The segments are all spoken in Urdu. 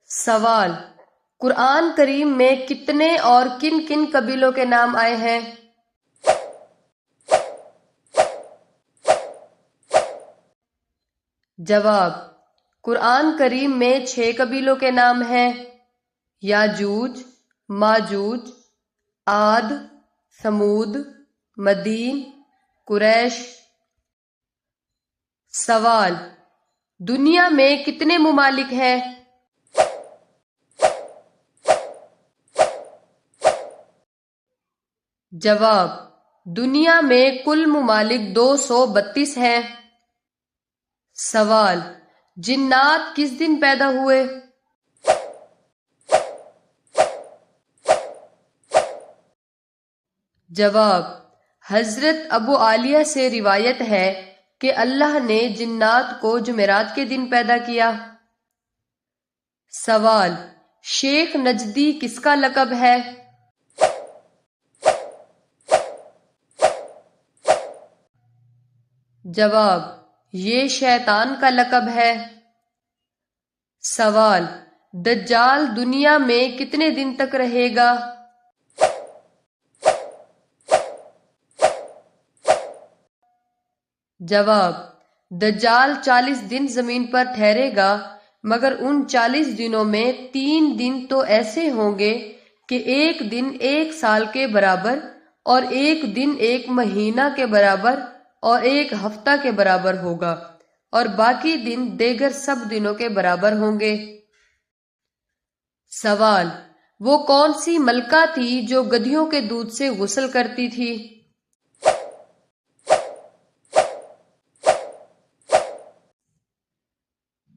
سوال: قرآن کریم میں کتنے اور کن کن قبیلوں کے نام آئے ہیں؟ جواب: قرآن کریم میں 6 قبیلوں کے نام ہیں: یاجوج، ماجوج، عاد، ثمود، مدین، قریش۔ سوال: دنیا میں کتنے ممالک ہیں؟ جواب: دنیا میں کل ممالک 232 ہیں۔ سوال: جنات کس دن پیدا ہوئے؟ جواب: حضرت ابو عالیہ سے روایت ہے کہ اللہ نے جنات کو جمعرات کے دن پیدا کیا۔ سوال: شیخ نجدی کس کا لقب ہے؟ جواب: یہ شیطان کا لقب ہے۔ سوال: دجال دنیا میں کتنے دن تک رہے گا؟ جواب: دجال 40 دن زمین پر ٹھہرے گا، مگر ان 40 دنوں میں 3 دن تو ایسے ہوں گے کہ ایک دن 1 سال کے برابر، اور ایک دن 1 مہینہ کے برابر، اور 1 ہفتہ کے برابر ہوگا، اور باقی دن دیگر سب دنوں کے برابر ہوں گے۔ سوال: وہ کون سی ملکہ تھی جو گدھیوں کے دودھ سے غسل کرتی تھی؟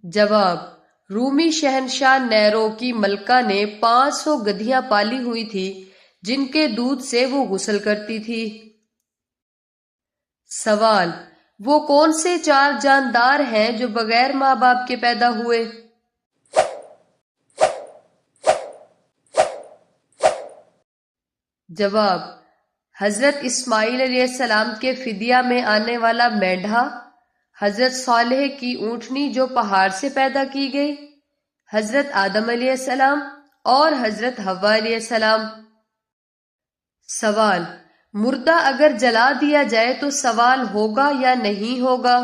جواب: رومی شہنشاہ نیرو کی ملکہ نے 500 گدھیاں پالی ہوئی تھی جن کے دودھ سے وہ غسل کرتی تھی۔ سوال: وہ کون سے 4 جاندار ہیں جو بغیر ماں باپ کے پیدا ہوئے؟ جواب: حضرت اسماعیل علیہ السلام کے فدیہ میں آنے والا مینڈھا، حضرت صالح کی اونٹنی جو پہاڑ سے پیدا کی گئی، حضرت آدم علیہ السلام اور حضرت حوا علیہ السلام۔ سوال: مردہ اگر جلا دیا جائے تو سوال ہوگا یا نہیں ہوگا؟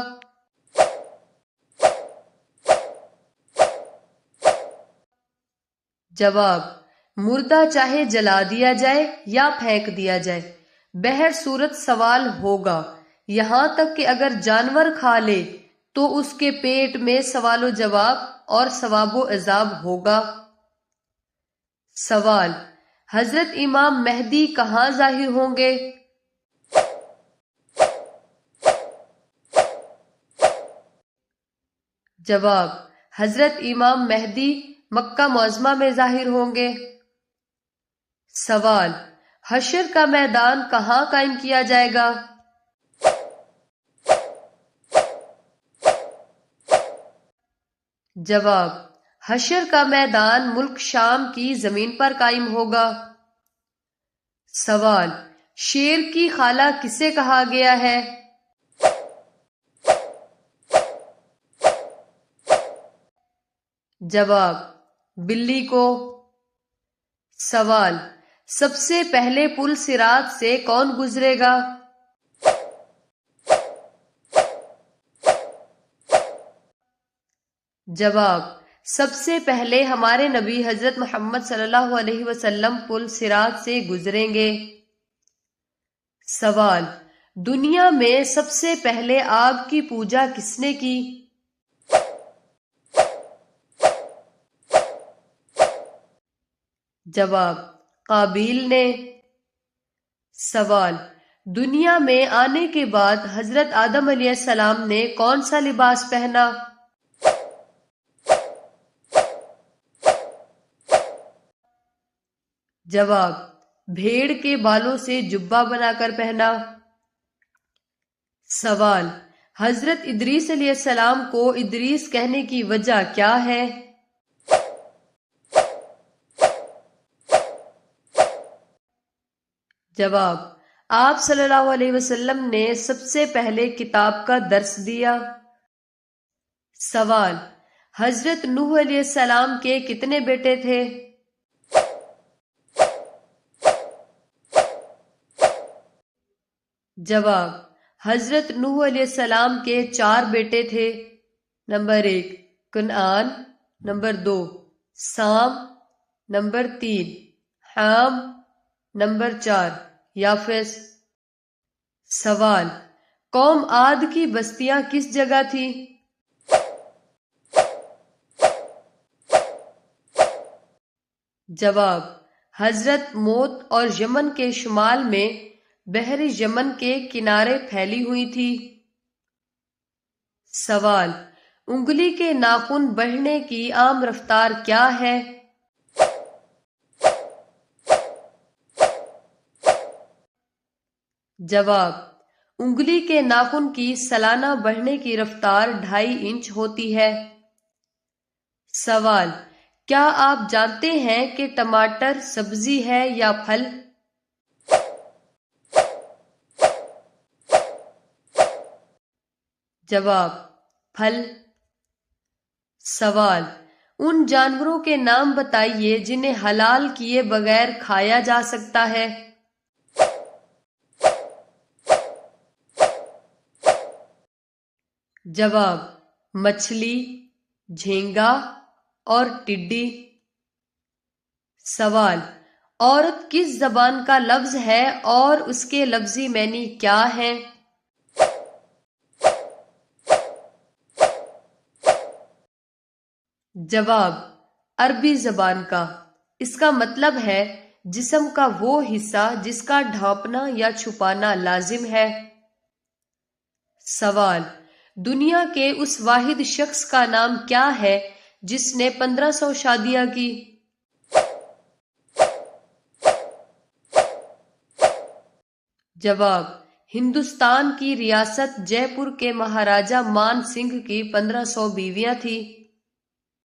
جواب: مردہ چاہے جلا دیا جائے یا پھینک دیا جائے، بہر صورت سوال ہوگا، یہاں تک کہ اگر جانور کھا لے تو اس کے پیٹ میں سوال و جواب اور ثواب و عذاب ہوگا۔ سوال: حضرت امام مہدی کہاں ظاہر ہوں گے؟ جواب: حضرت امام مہدی مکہ معظمہ میں ظاہر ہوں گے۔ سوال: حشر کا میدان کہاں قائم کیا جائے گا؟ جواب: حشر کا میدان ملک شام کی زمین پر قائم ہوگا۔ سوال: شیر کی خالہ کسے کہا گیا ہے؟ جواب: بلی کو۔ سوال: سب سے پہلے پل صراط سے کون گزرے گا؟ جواب: سب سے پہلے ہمارے نبی حضرت محمد صلی اللہ علیہ وسلم پل صراط سے گزریں گے۔ سوال: دنیا میں سب سے پہلے آگ کی پوجا کس نے کی؟ جواب: قابیل نے۔ سوال: دنیا میں آنے کے بعد حضرت آدم علیہ السلام نے کون سا لباس پہنا؟ جواب: بھیڑ کے بالوں سے جبہ بنا کر پہنا۔ سوال: حضرت ادریس علیہ السلام کو ادریس کہنے کی وجہ کیا ہے؟ جواب: آپ صلی اللہ علیہ وسلم نے سب سے پہلے کتاب کا درس دیا۔ سوال: حضرت نوح علیہ السلام کے کتنے بیٹے تھے؟ جواب: حضرت نوح علیہ السلام کے 4 بیٹے تھے۔ نمبر 1 کنعان، نمبر 2 سام، نمبر 3 حام، نمبر 4 یافس۔ سوال: قوم عاد کی بستیاں کس جگہ تھی؟ جواب: حضرت موت اور یمن کے شمال میں بحر یمن کے کنارے پھیلی ہوئی تھی۔ سوال: انگلی کے ناخن بڑھنے کی عام رفتار کیا ہے؟ جواب: انگلی کے ناخن کی سالانہ بڑھنے کی رفتار 2.5 انچ ہوتی ہے۔ سوال: کیا آپ جانتے ہیں کہ ٹماٹر سبزی ہے یا پھل؟ جواب: پھل۔ سوال: ان جانوروں کے نام بتائیے جنہیں حلال کیے بغیر کھایا جا سکتا ہے۔ جواب: مچھلی، جھینگا اور ٹڈی۔ سوال: عورت کس زبان کا لفظ ہے اور اس کے لفظی معنی کیا ہیں؟ جواب: عربی زبان کا۔ اس کا مطلب ہے جسم کا وہ حصہ جس کا ڈھانپنا یا چھپانا لازم ہے۔ سوال: دنیا کے اس واحد شخص کا نام کیا ہے جس نے 1500 شادیاں کی؟ جواب: ہندوستان کی ریاست جے پور کے مہاراجہ مان سنگھ کی 1500 بیویاں تھیں۔